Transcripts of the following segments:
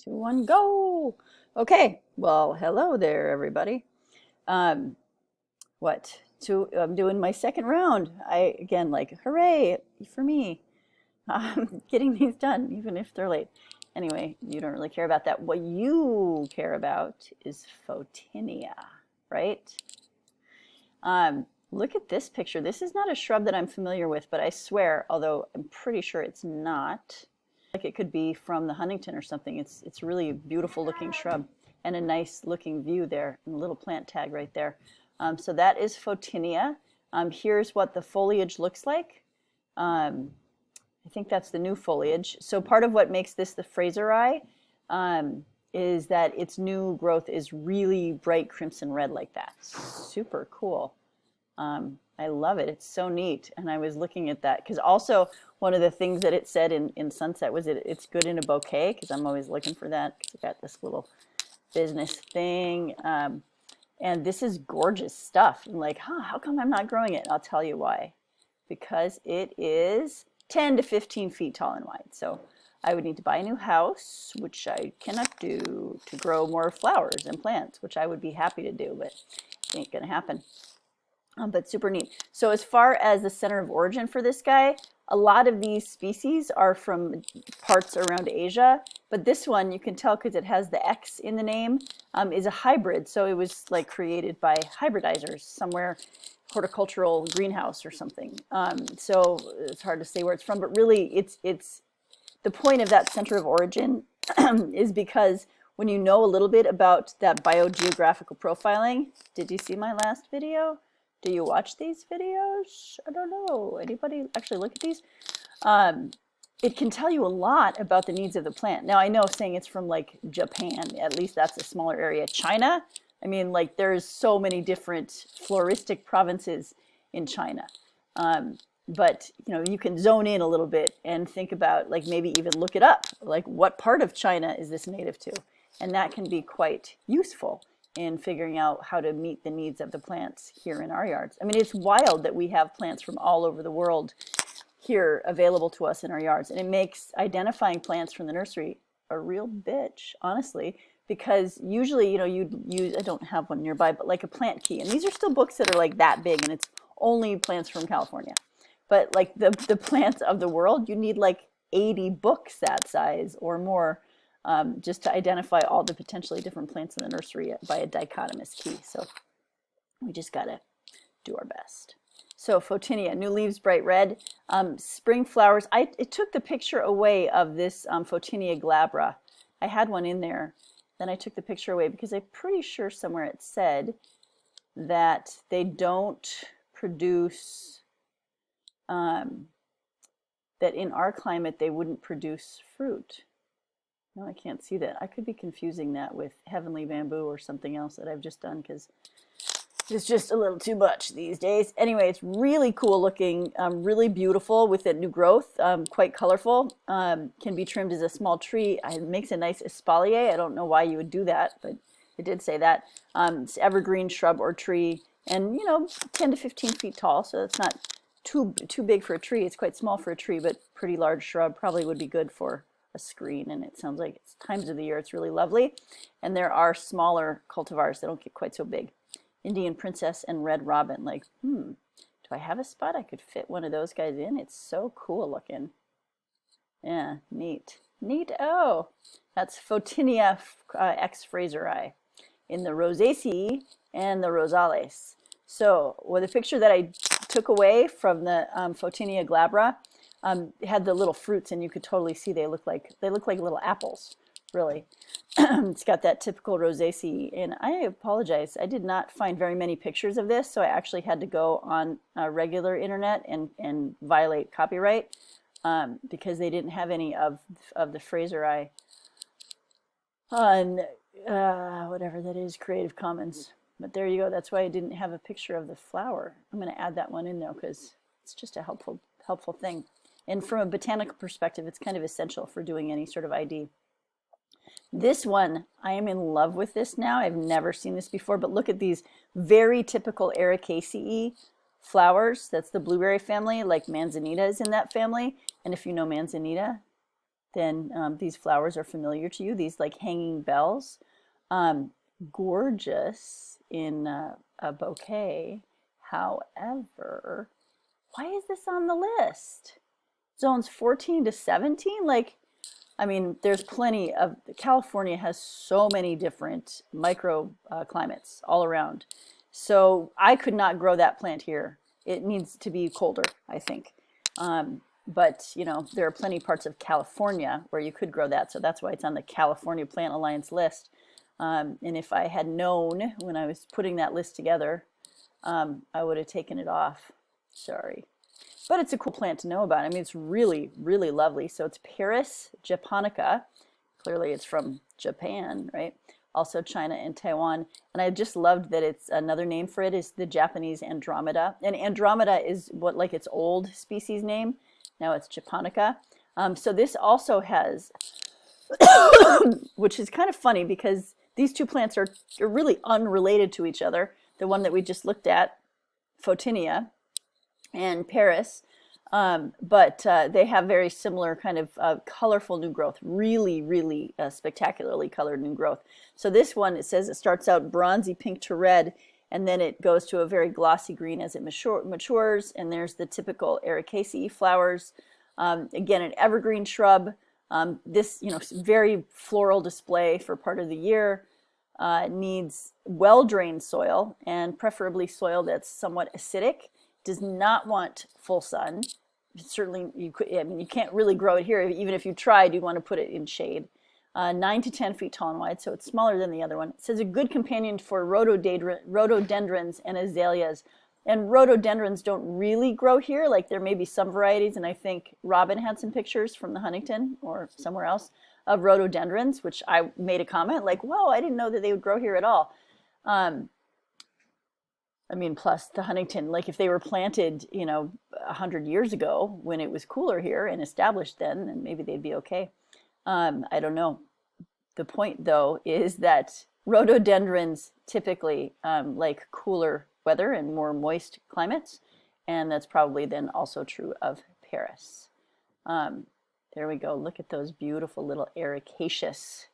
2, 1, go. Okay, well, hello there, everybody. Um, I'm doing my second round. Again, like, hooray for me. Getting these done, even if they're late. Anyway, you don't really care about that. What you care about is Fotinia, right? Look at this picture. This is not a shrub that I'm familiar with, but I swear, although I'm pretty sure it's not, like it could be from the Huntington or something. It's really a beautiful looking shrub and a nice looking view there and a little plant tag right there. So that is Fotinia. Here's what the foliage looks like. I think that's the new foliage. So part of what makes this the Fraser eye is that its new growth is really bright crimson red like that. Super cool. I love it. It's so neat. And I was looking at that because also one of the things that it said in Sunset was it's good in a bouquet, because I'm always looking for that because I got this little business thing. And this is gorgeous stuff. I'm like, how come I'm not growing it? I'll tell you why. Because it is 10 to 15 feet tall and wide. So I would need to buy a new house, which I cannot do, to grow more flowers and plants, which I would be happy to do, but it ain't gonna happen. But super neat. So as far as the center of origin for this guy, a lot of these species are from parts around Asia, but this one you can tell because it has the X in the name, is a hybrid. So it was like created by hybridizers somewhere, horticultural greenhouse or something. So it's hard to say where it's from, but really it's the point of that center of origin is because when you know a little bit about that biogeographical profiling. Did you see my last video? Do you watch these videos? I don't know. Anybody actually look at these? It can tell you a lot about the needs of the plant. Now, I know saying it's from like Japan, at least that's a smaller area. China, I mean, like there's so many different floristic provinces in China. But you know, you can zone in a little bit and think about, like, maybe even look it up, like what part of China is this native to? And that can be quite useful in figuring out how to meet the needs of the plants here in our yards. I mean, it's wild that we have plants from all over the world here available to us in our yards. And it makes identifying plants from the nursery a real bitch, honestly, because usually, you know, you'd use, I don't have one nearby, but like a plant key. And these are still books that are like that big, and it's only plants from California. But like the plants of the world, you need like 80 books that size or more, just to identify all the potentially different plants in the nursery by a dichotomous key. So we just gotta do our best. So Fotinia, new leaves, bright red, spring flowers. It took the picture away of this Fotinia Glabra. I had one in there, then I took the picture away because I'm pretty sure somewhere it said that they don't produce, that in our climate they wouldn't produce fruit. No, I can't see that. I could be confusing that with heavenly bamboo or something else that I've just done because it's just a little too much these days. Anyway, it's really cool looking, really beautiful with that new growth, quite colorful. Can be trimmed as a small tree. It makes a nice espalier. I don't know why you would do that, but it did say that. It's evergreen shrub or tree, and you know, 10 to 15 feet tall, so it's not too big for a tree. It's quite small for a tree, but pretty large shrub. Probably would be good for a screen, and it sounds like it's times of the year it's really lovely. And there are smaller cultivars that don't get quite so big. Indian Princess and Red Robin. Like, do I have a spot I could fit one of those guys in? It's so cool looking. Yeah, neat. Neat. Oh, that's Fotinia X Fraseri in the Rosaceae and the Rosales. So, well, the picture that I took away from the Fotinia Glabra had the little fruits, and you could totally see they look like little apples, really. It's got that typical Rosaceae, and I apologize, I did not find very many pictures of this, so I actually had to go on regular internet and violate copyright because they didn't have any of the Fraseri on whatever that is, Creative Commons. But there you go. That's why I didn't have a picture of the flower. I'm going to add that one in though, because it's just a helpful thing. And from a botanical perspective, it's kind of essential for doing any sort of ID. This one, I am in love with this now. I've never seen this before, but look at these very typical Ericaceae flowers. That's the blueberry family, like Manzanita is in that family. And if you know Manzanita, then these flowers are familiar to you, these like hanging bells. Gorgeous in a bouquet. However, why is this on the list? Zones 14 to 17? Like, I mean, there's plenty of, California has so many different micro climates all around. So I could not grow that plant here. It needs to be colder, I think. But, you know, there are plenty parts of California where you could grow that. So that's why it's on the California Plant Alliance list. And if I had known when I was putting that list together, I would have taken it off. Sorry. But it's a cool plant to know about. I mean, it's really, really lovely. So it's Paris japonica. Clearly it's from Japan, right? Also China and Taiwan. And I just loved that it's another name for it is the Japanese Andromeda. And Andromeda is what, like, its old species name. Now it's japonica. So this also has, which is kind of funny because these two plants are really unrelated to each other. The one that we just looked at, Fotinia, and Paris, but they have very similar kind of colorful new growth, really, really spectacularly colored new growth. So this one, it says it starts out bronzy pink to red, and then it goes to a very glossy green as it matures, and there's the typical Ericaceae flowers. Again, an evergreen shrub. This, you know, very floral display for part of the year. Needs well-drained soil, and preferably soil that's somewhat acidic. Does not want full sun. Certainly, you could, I mean, you can't really grow it here. Even if you tried, you'd want to put it in shade. 9 to 10 feet tall and wide, so it's smaller than the other one. It says a good companion for rhododendrons and azaleas. And rhododendrons don't really grow here. Like, there may be some varieties, and I think Robin had some pictures from the Huntington or somewhere else of rhododendrons, which I made a comment like, whoa, I didn't know that they would grow here at all. I mean, plus the Huntington, like if they were planted, you know, 100 years ago when it was cooler here and established then maybe they'd be okay. I don't know. The point, though, is that rhododendrons typically like cooler weather and more moist climates, and that's probably then also true of Paris. There we go. Look at those beautiful little ericaceous.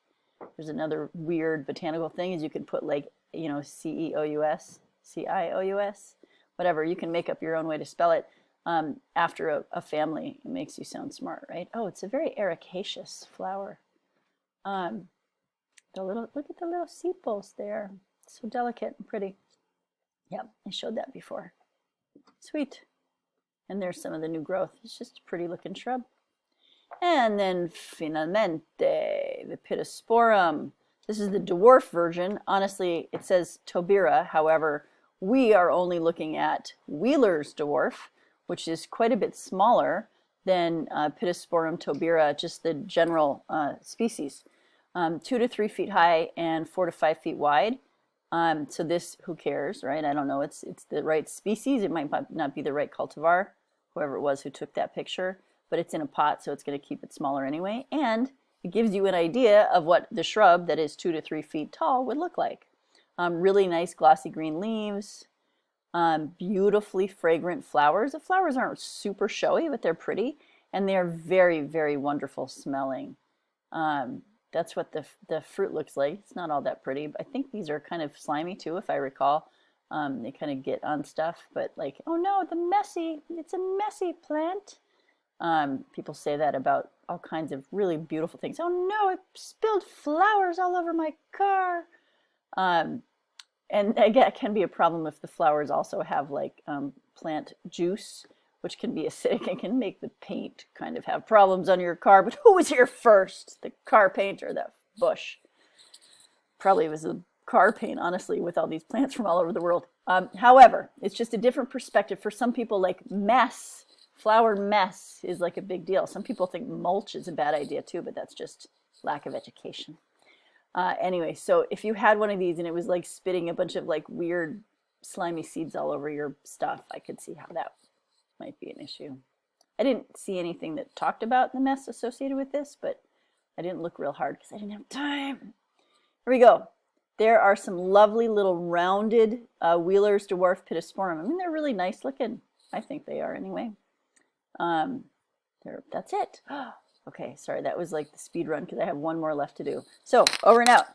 There's another weird botanical thing is you could put like, you know, C-E-O-U-S. C-I-O-U-S, whatever. You can make up your own way to spell it after a family. It makes you sound smart, right? Oh, it's a very ericaceous flower. Look at the little sepals there. So delicate and pretty. Yep, I showed that before. Sweet. And there's some of the new growth. It's just a pretty looking shrub. And then finalmente, the Pittosporum. This is the dwarf version. Honestly, it says Tobira. However, we are only looking at Wheeler's dwarf, which is quite a bit smaller than Pittosporum tobira, just the general species. 2 to 3 feet high and 4 to 5 feet wide. So this, who cares, right? I don't know. It's the right species. It might not be the right cultivar, whoever it was who took that picture, but it's in a pot, so it's going to keep it smaller anyway. And it gives you an idea of what the shrub that is 2 to 3 feet tall would look like. Really nice glossy green leaves, beautifully fragrant flowers. The flowers aren't super showy, but they're pretty, and they're very, very wonderful smelling. That's what the fruit looks like. It's not all that pretty, but I think these are kind of slimy too, if I recall. They kind of get on stuff, but like, oh no, it's a messy plant. People say that about all kinds of really beautiful things. Oh no, I spilled flowers all over my car. And again, it can be a problem if the flowers also have like plant juice, which can be acidic and can make the paint kind of have problems on your car. But who was here first, the car paint or the bush? Probably it was the car paint, honestly, with all these plants from all over the world. However, it's just a different perspective. For some people, like mess, flower mess is like a big deal. Some people think mulch is a bad idea too, but that's just lack of education. Anyway, so if you had one of these and it was like spitting a bunch of like weird slimy seeds all over your stuff, I could see how that might be an issue. I didn't see anything that talked about the mess associated with this, but I didn't look real hard because I didn't have time. Here we go. There are some lovely little rounded Wheeler's dwarf Pittosporum. I mean, they're really nice looking. I think they are anyway. That's it. Okay, sorry, that was like the speed run because I have one more left to do. So, over and out.